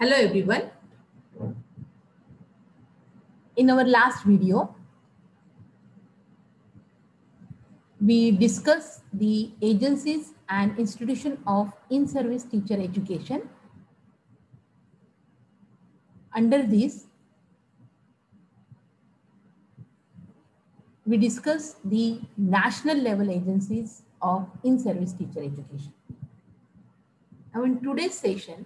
Hello everyone. In our last video, we discussed the agencies and institution of in-service teacher education. Under this, we discussed the national level agencies of in-service teacher education. Now in today's session,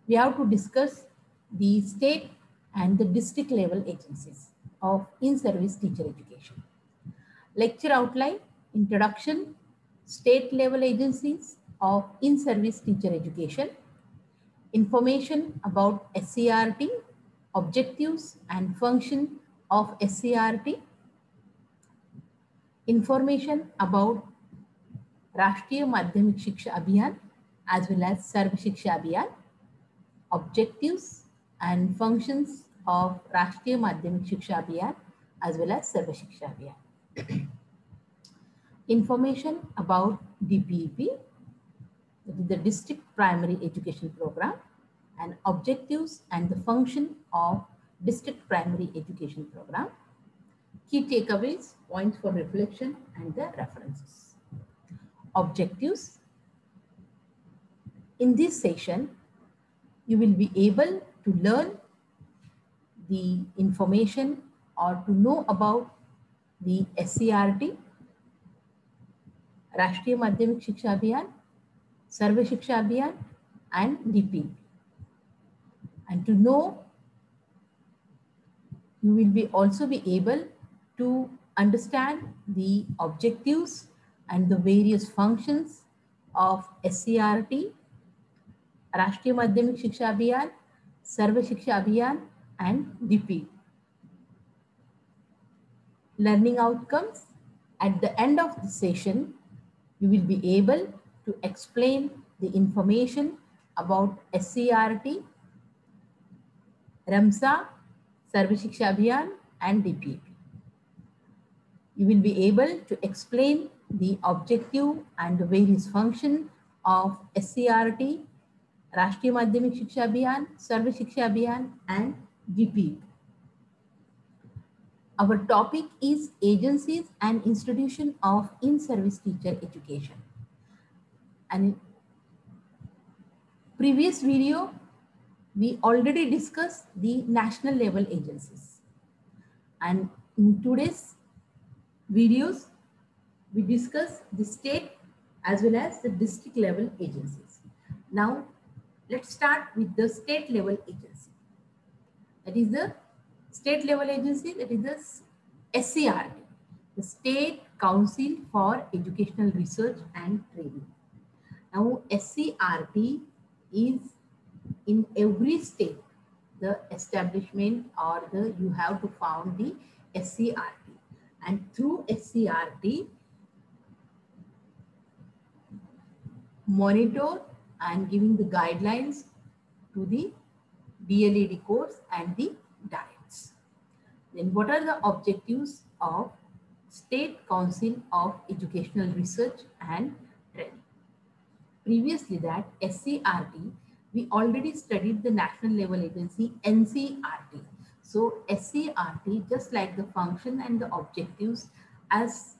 we have to discuss the state and the district level agencies of in-service teacher education. Lecture outline, introduction, state level agencies of in-service teacher education, information about SCRT, objectives and function of SCRT, information about Rashtriya Madhyamik Shiksha Abhiyan as well as Sarva Shiksha Abhiyan, objectives and functions of Rashtriya Madhyamik Shiksha Abhiyan as well as Sarva Shiksha Abhiyan. Information about DPEP, that is the District Primary Education Program, and objectives and the function of District Primary Education Program, key takeaways, points for reflection, and the references. Objectives. In this session, you will be able to learn the information or to know about the SCRT, Rashtriya Madhyamik Shiksha Abhiyan, Sarva Shiksha Abhiyan, and DPEP. And to know, you will also be able to understand the objectives and the various functions of SCRT, Rashtriya Madhyamik Shiksha Abhiyan, Sarva Shiksha Abhiyan, and DPEP. Learning outcomes. At the end of the session, you will be able to explain the information about SCRT, Ramsa, Sarva Shiksha Abhiyan, and DPEP. You will be able to explain the objective and the various function of SCRT, Rashtriya Madhyamik Shiksha Abhiyan, Sarva Shiksha Abhiyan, and DPEP. Our topic is agencies and institution of in-service teacher education. And in previous video, we already discussed the national level agencies. And in today's videos, we discuss the state as well as the district level agencies. Now, let's start with the state level agency. That is the state level agency, that is the SCRT, the State Council for Educational Research and Training. Now, SCRT is in every state, the establishment or you have to found the SCRT. And through SCRT, monitor and giving the guidelines to the DLED course and the diets. Then what are the objectives of State Council of Educational Research and Training? Previously that SCRT, we already studied the national level agency NCRT. So SCRT, just like the function and the objectives as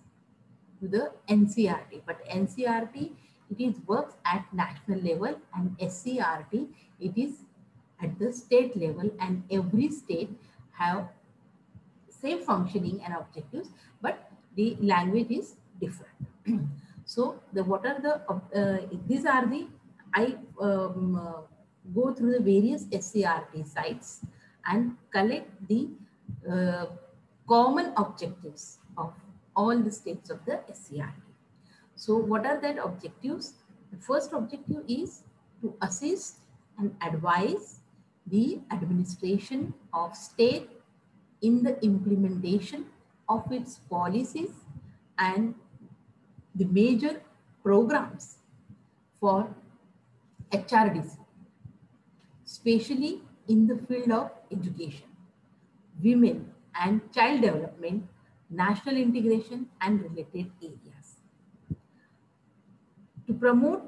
to the NCRT, but NCRT, it is works at national level, and SCRT, it is at the state level, and every state have same functioning and objectives, but the language is different. So the what are the these are the go through the various SCRT sites and collect the common objectives of all the states of the SCRT. So what are that objectives? The first objective is to assist and advise the administration of state in the implementation of its policies and the major programs for HRDC, especially in the field of education, women and child development, national integration, and related areas. To promote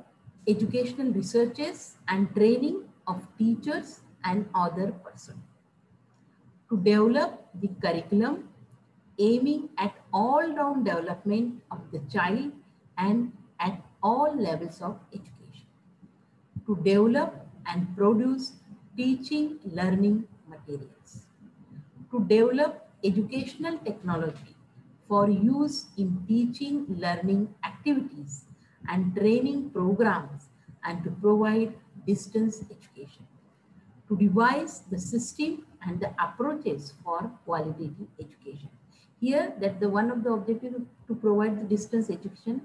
educational researches and training of teachers and other persons. To develop the curriculum aiming at all-round development of the child and at all levels of education. To develop and produce teaching learning materials. To develop educational technology for use in teaching learning activities and training programs and to provide distance education. To devise the system and the approaches for qualitative education. Here, that the one of the objectives to provide the distance education.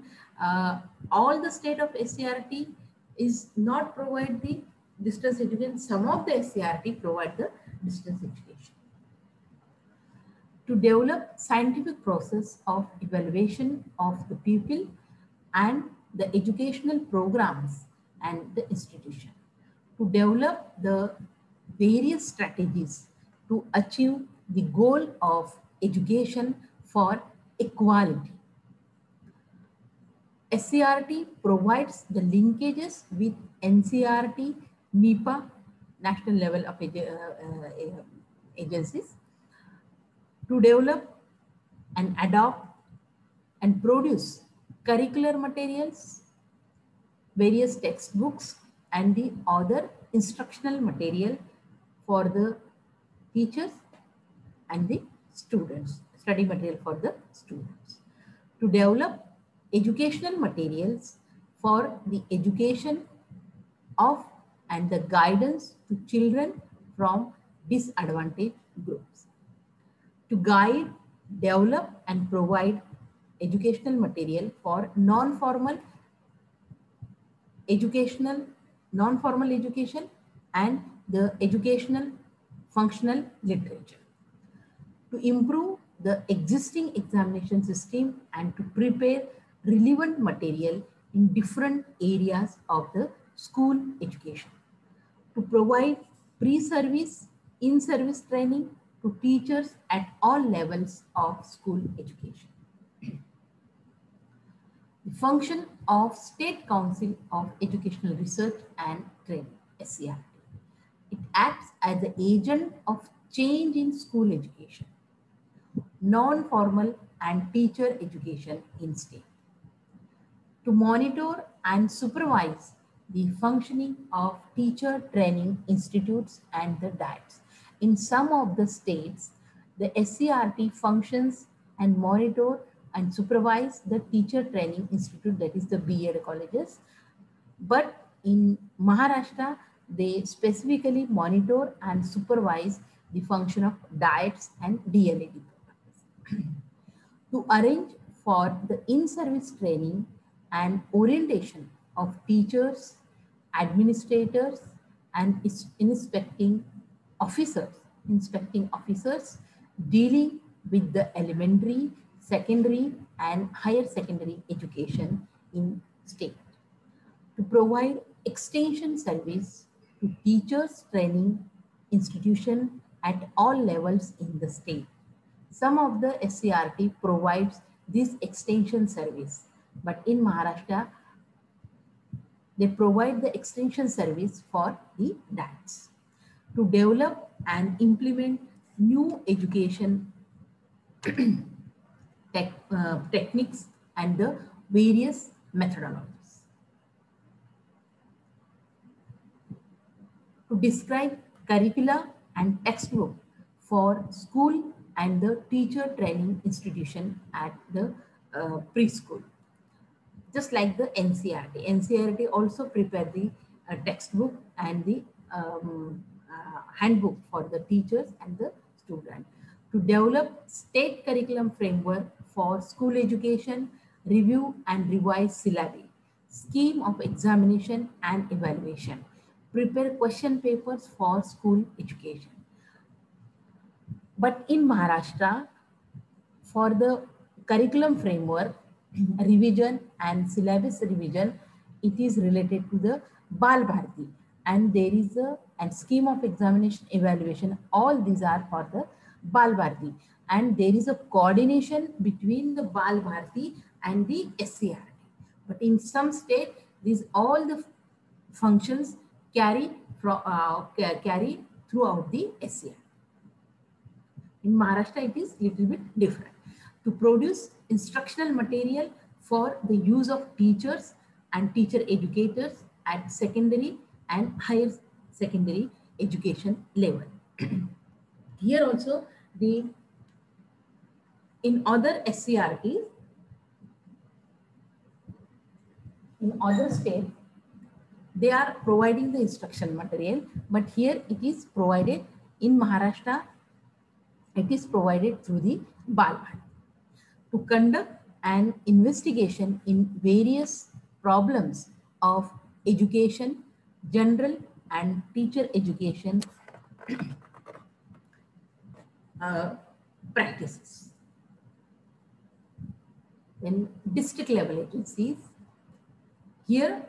All the state of SCRT is not provide the distance education. Some of the SCRT provide the distance education. To develop scientific process of evaluation of the pupil and the educational programs and the institution. To develop the various strategies to achieve the goal of education for equality. SCRT provides the linkages with NCRT, NEPA, national level of agencies, to develop and adopt and produce curricular materials, various textbooks, and the other instructional material for the teachers and the students, study material for the students. To develop educational materials for the education of and the guidance to children from disadvantaged groups. To guide, develop, and provide educational material for non-formal education and the educational functional literature. To improve the existing examination system and to prepare relevant material in different areas of the school education. To provide pre-service, in-service training to teachers at all levels of school education. The function of State Council of Educational Research and Training, SCRT. It acts as the agent of change in school education, non-formal and teacher education in state. To monitor and supervise the functioning of teacher training institutes and the diets. In some of the states, the SCRT functions and monitor and supervise the teacher training institute, that is the B.Ed colleges. But in Maharashtra, they specifically monitor and supervise the function of diets and DLED programs. To arrange for the in-service training and orientation of teachers, administrators, and inspecting officers dealing with the elementary, secondary, and higher secondary education in state. To provide extension service to teachers training institution at all levels in the state. Some of the SCRT provides this extension service, but in Maharashtra, they provide the extension service for the DATs. To develop and implement new education techniques and the various methodologies. To describe curricula and textbook for school and the teacher training institution at the preschool. Just like the NCRT. NCRT also prepare the textbook and the handbook for the teachers and the student. To develop state curriculum framework for school education, review and revise syllabi, scheme of examination and evaluation, prepare question papers for school education. But in Maharashtra, for the curriculum framework, revision and syllabus revision, it is related to the Bal Bharati, and there is a scheme of examination evaluation. All these are for the Bal Bharati, and there is a coordination between the Bal Bharati and the SCRT. But in some state, these all the functions carry carried throughout the SCR. In Maharashtra, it is little bit different. To produce instructional material for the use of teachers and teacher educators at secondary and higher secondary education level. Here also, in other SCRTs, in other states, they are providing the instruction material, but here it is provided in Maharashtra, it is provided through the Balwadi. To conduct an investigation in various problems of education, general and teacher education practices. In district level agencies, here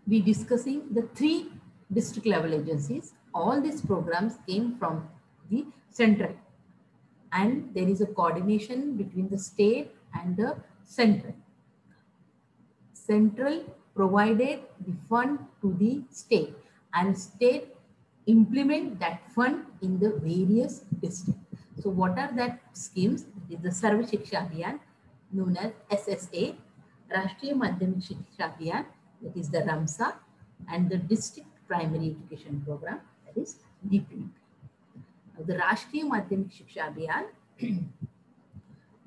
we discussing the 3 district level agencies. All these programs came from the central, and there is a coordination between the state and the central. Central provided the fund to the state, and state implement that fund in the various districts. So what are that schemes? It is the Sarva Shiksha Abhiyan, known as SSA, Rashtriya Madhyamik Shiksha Abhiyan, that is the RAMSA, and the District Primary Education Program, that is DPP. Now, the Rashtriya Madhyamik Shiksha Abhiyan,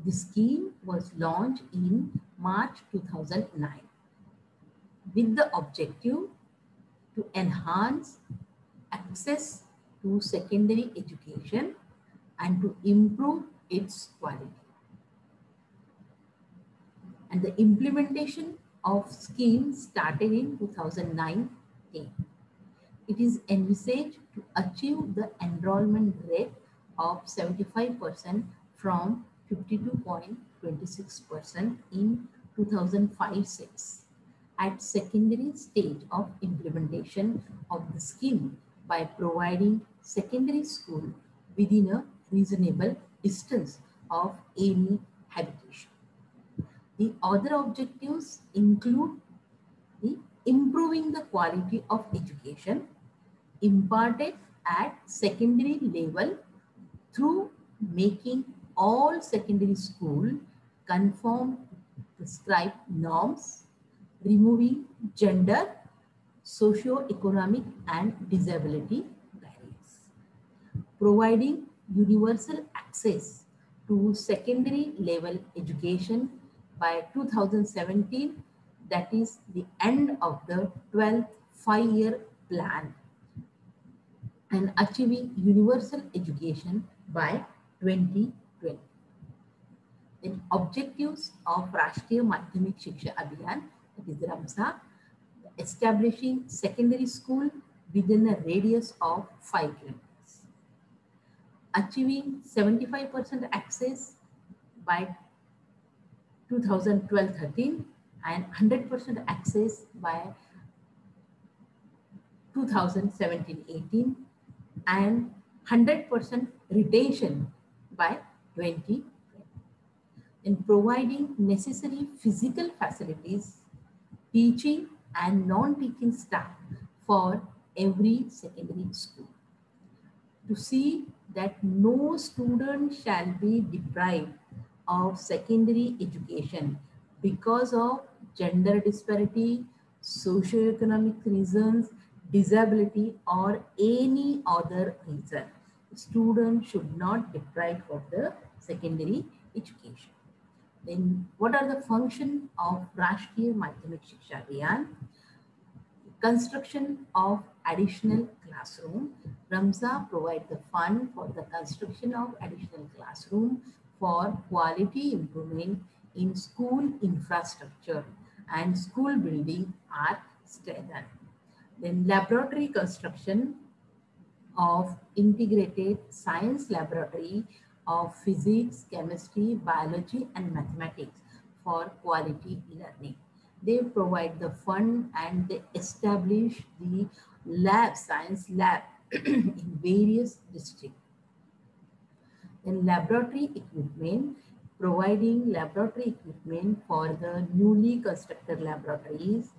the scheme was launched in March 2009 with the objective to enhance access to secondary education and to improve its quality. And the implementation of scheme started in 2009-10. It is envisaged to achieve the enrollment rate of 75% from 52.26% in 2005-6 at secondary stage of implementation of the scheme by providing secondary school within a reasonable distance of any habitation. The other objectives include the improving the quality of education imparted at secondary level through making all secondary school conform prescribed norms, removing gender, socio-economic and disability barriers, providing universal access to secondary level education by 2017, that is the end of the 12th 5-year plan, and achieving universal education by 2020. Then objectives of Rashtriya Madhyamik Shiksha Abhiyan, that is RAMSA, establishing secondary school within a radius of 5 kilometers, achieving 75% access by 2012-13 and 100% access by 2017-18 and 100% retention by 2020. In providing necessary physical facilities, teaching and non-teaching staff for every secondary school, to see that no student shall be deprived of secondary education because of gender disparity, socio-economic reasons, disability, or any other reason. Students should not deprived of the secondary education. Then what are the functions of Rashtriya Madhyamik Shiksha Abhiyan? Construction of additional classroom. RAMSA provides the fund for the construction of additional classroom for quality improvement in school infrastructure and school building are strengthened. Then laboratory construction of integrated science laboratory of physics, chemistry, biology, and mathematics for quality learning. They provide the fund and they establish the lab, science lab in various districts. Then laboratory equipment, providing laboratory equipment for the newly constructed laboratories,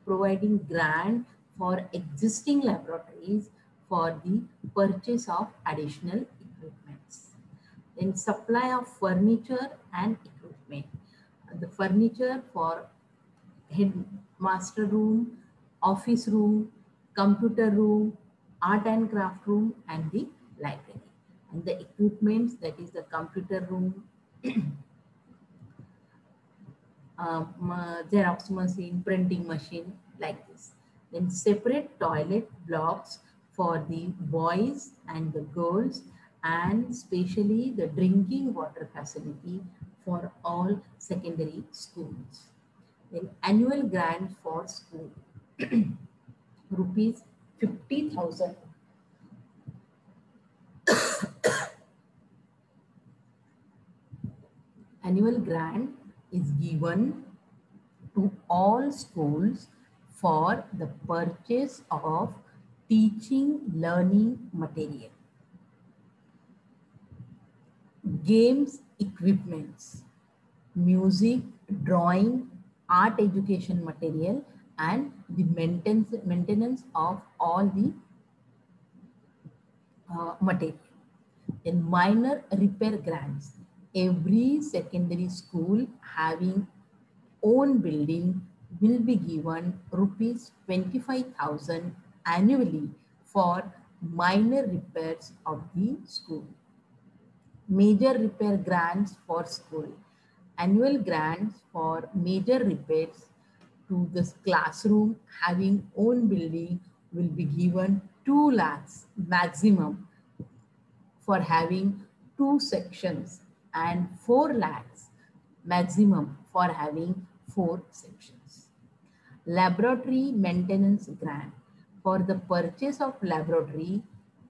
providing grant for existing laboratories for the purchase of additional equipments. Then supply of furniture and equipment. The furniture for headmaster room, office room, computer room, art and craft room, and the library. And the equipments, that is the computer room, Xerox machine, printing machine, like this. Then separate toilet blocks for the boys and the girls, and especially the drinking water facility for all secondary schools. Then annual grant for school, rupees 50,000. Annual grant is given to all schools for the purchase of teaching learning material, games equipments, music, drawing, art education material, and the maintenance of all the material. In minor repair grants, every secondary school having own building will be given rupees 25,000 annually for minor repairs of the school. Major repair grants for school. Annual grants for major repairs to this classroom having own building will be given 2 lakhs maximum for having 2 sections, and 4 lakhs maximum for having 4 sections. Laboratory maintenance grant. For the purchase of laboratory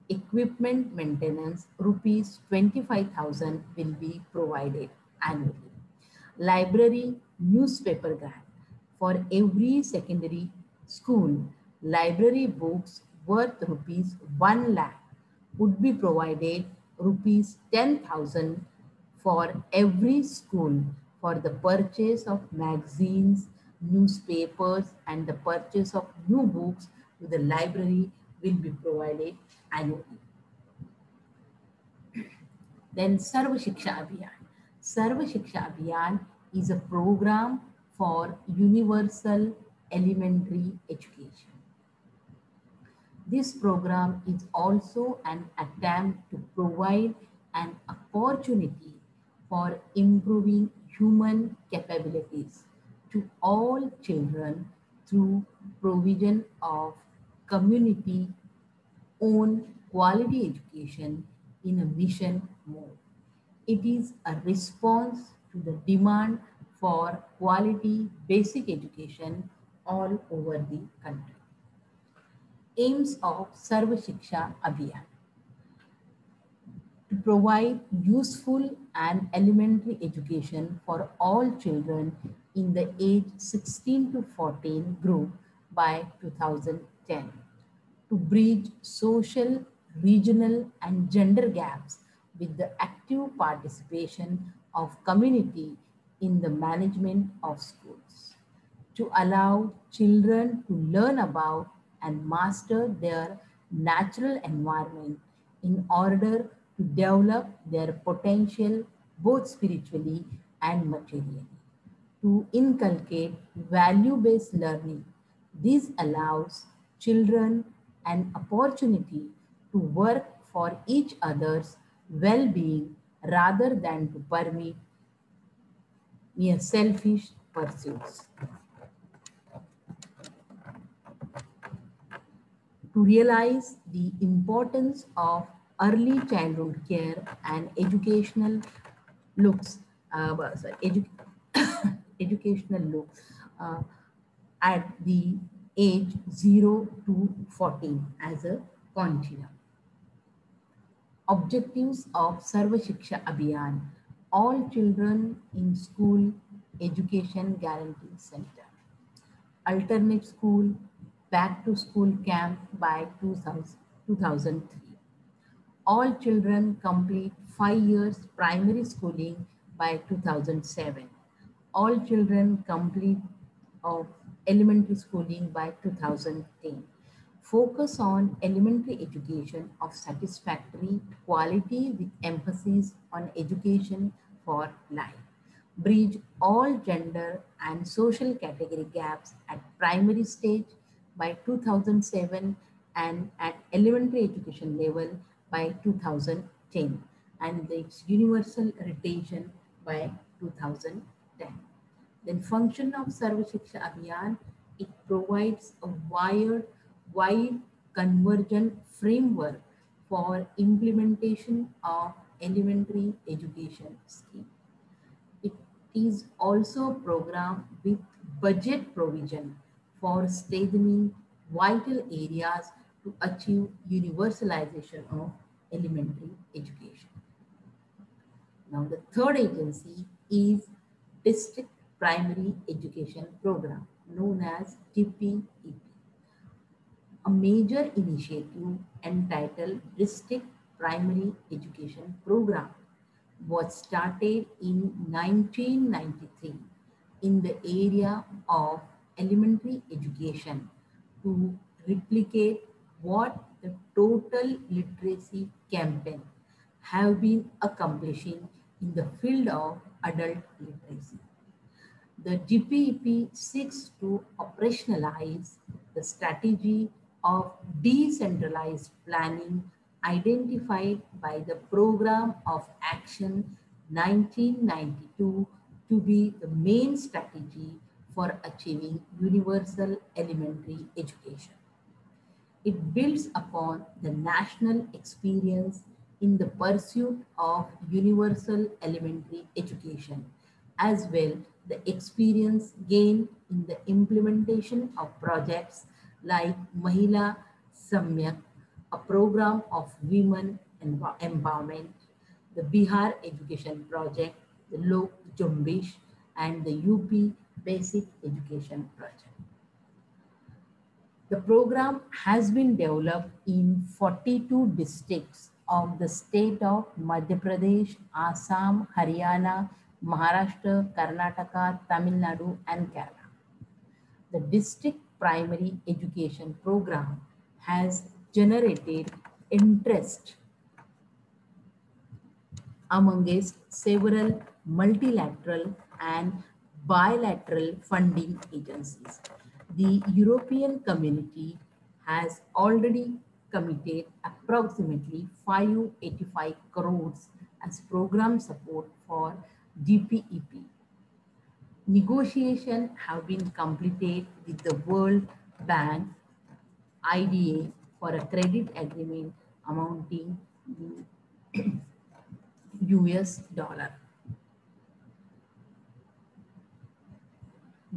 equipment maintenance, rupees 25,000 will be provided annually. Library newspaper grant. For every secondary school, library books worth rupees 1 lakh would be provided rupees 10,000 for every school for the purchase of magazines, newspapers, and the purchase of new books to the library will be provided annually. Then Sarva Shiksha Abhiyan. Sarva Shiksha Abhiyan is a program for universal elementary education. This program is also an attempt to provide an opportunity for improving human capabilities to all children through provision of community-owned quality education in a mission mode. It is a response to the demand for quality basic education all over the country. Aims of Sarva Shiksha Abhiyan: to provide useful and elementary education for all children in the age 16 to 14 group by 2010, to bridge social, regional, and gender gaps with the active participation of community in the management of schools, to allow children to learn about and master their natural environment in order to develop their potential both spiritually and materially, to inculcate value-based learning. This allows children an opportunity to work for each other's well-being rather than to permit mere selfish pursuits. To realize the importance of early childhood care and educational looks, educational looks at the age 0 to 14 as a continuum. Objectives of Sarva Shiksha Abhiyan: all children in school education guarantee center, alternate school, back to school camp by 2003. All children complete 5 years primary schooling by 2007. All children complete of elementary schooling by 2010. Focus on elementary education of satisfactory quality with emphasis on education for life. Bridge all gender and social category gaps at primary stage by 2007 and at elementary education level by 2010 and its universal retention by 2010. Then function of Sarva Shiksha Abhiyan, it provides a wide convergent framework for implementation of elementary education scheme. It is also a program with budget provision for strengthening vital areas to achieve universalization of elementary education. Now, the third agency is District Primary Education Program, known as DPEP, a major initiative entitled District Primary Education Program was started in 1993 in the area of elementary education to replicate what the total literacy campaign have been accomplishing in the field of adult literacy. The DPEP seeks to operationalize the strategy of decentralized planning identified by the Program of Action 1992 to be the main strategy for achieving universal elementary education. It builds upon the national experience in the pursuit of universal elementary education, as well the experience gained in the implementation of projects like Mahila Samyak, a program of women empowerment, the Bihar Education Project, the Lok Jumbish, and the UP Basic Education Project. The program has been developed in 42 districts of the state of Madhya Pradesh, Assam, Haryana, Maharashtra, Karnataka, Tamil Nadu, and Kerala. The district primary education program has generated interest amongst several multilateral and bilateral funding agencies. The European Community has already committed approximately 585 crores as program support for GPEP. Negotiations have been completed with the World Bank IDA for a credit agreement amounting to US$.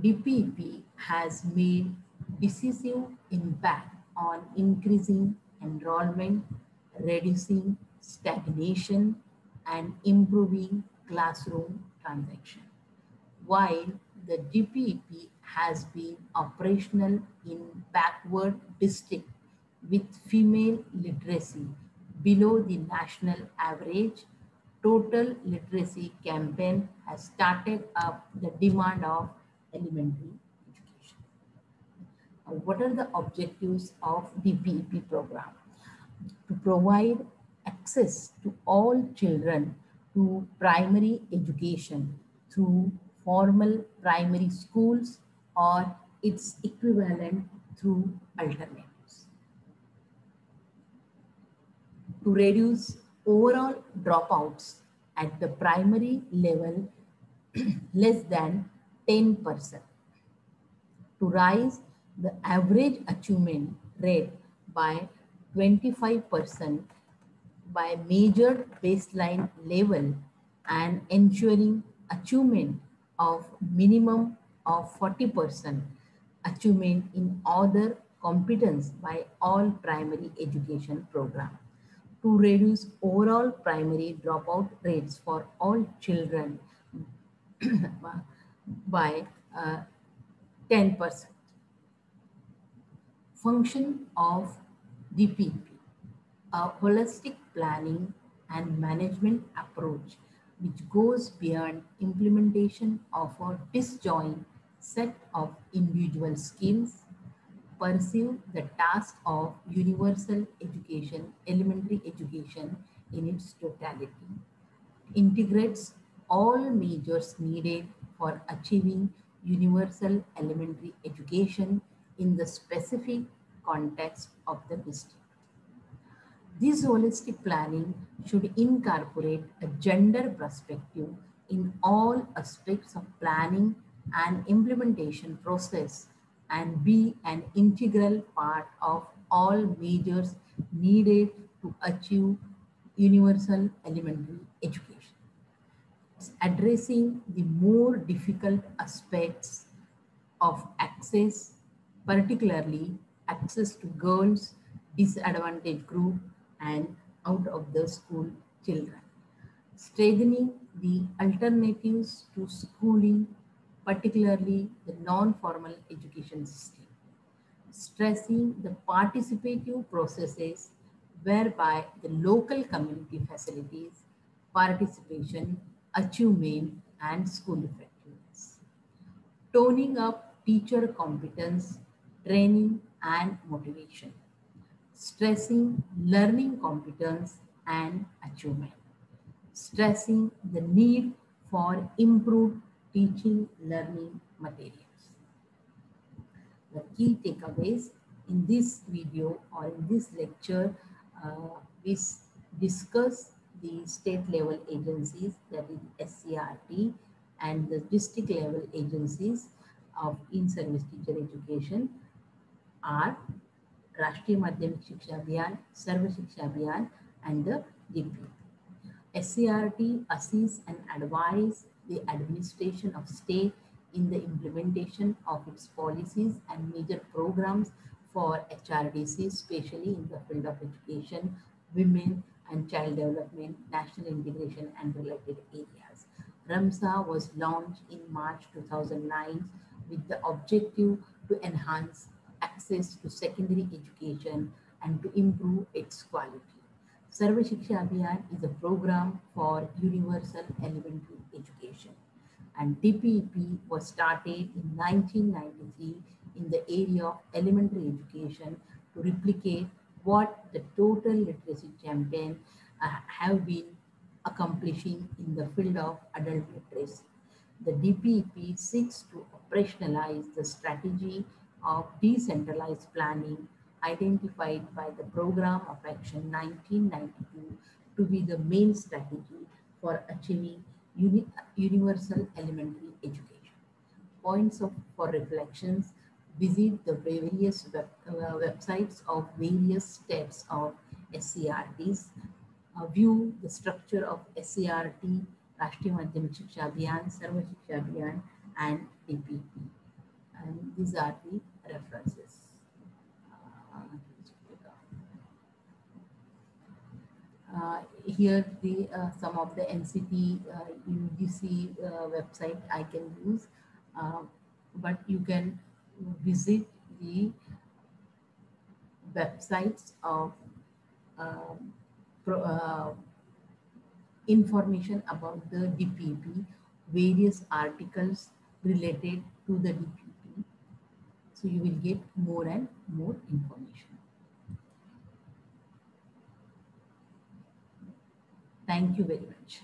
DPEP has made decisive impact on increasing enrollment, reducing stagnation, and improving classroom transaction. While the DPEP has been operational in backward districts with female literacy below the national average, total literacy campaign has started up the demand of elementary education. What are the objectives of the DPEP program? To provide access to all children to primary education through formal primary schools or its equivalent through alternatives. To reduce overall dropouts at the primary level less than 10%. To rise the average achievement rate by 25% by major baseline level and ensuring achievement of minimum of 40% achievement in other competence by all primary education programs. To reduce overall primary dropout rates for all children by 10%. Function of DPP, a holistic planning and management approach which goes beyond implementation of a disjoint set of individual skills, pursue the task of universal education, elementary education in its totality, integrates all measures needed for achieving universal elementary education in the specific context of the district. This holistic planning should incorporate a gender perspective in all aspects of planning and implementation process and be an integral part of all measures needed to achieve universal elementary education. Addressing the more difficult aspects of access, particularly access to girls, disadvantaged group, and out of the school children. Strengthening the alternatives to schooling, particularly the non-formal education system. Stressing the participative processes whereby the local community facilities, participation, achievement, and school effectiveness. Toning up teacher competence, training, and motivation. Stressing learning competence and achievement. Stressing the need for improved teaching learning materials. The key takeaways in this video or in this lecture, we discuss the state level agencies, that is SCRT, and the district level agencies of in-service teacher education are Rashtriya Madhyamik Shiksha Abhiyan, Sarva Shiksha Abhiyan, and the DP. SCRT assists and advises the administration of state in the implementation of its policies and major programs for HRDC, especially in the field of education, women and child development, national integration, and related areas. RAMSA was launched in March 2009 with the objective to enhance access to secondary education and to improve its quality. Sarva Shiksha Abhiyan is a program for universal elementary education, and DPEP was started in 1993 in the area of elementary education to replicate what the total literacy campaign have been accomplishing in the field of adult literacy. The DPEP seeks to operationalize the strategy of decentralized planning identified by the Program of Action 1992 to be the main strategy for achieving universal elementary education. For reflections, visit the various websites of various steps of SCRTs, view the structure of SCRT, Rashtriya Madhyamik Shiksha Abhiyan, Sarva Shiksha Abhiyan, and DPP. And these are the references. Here the some of the NCT UGC website I can use, but you can visit the websites of information about the DPP, various articles related to the DPP. So you will get more and more information. Thank you very much.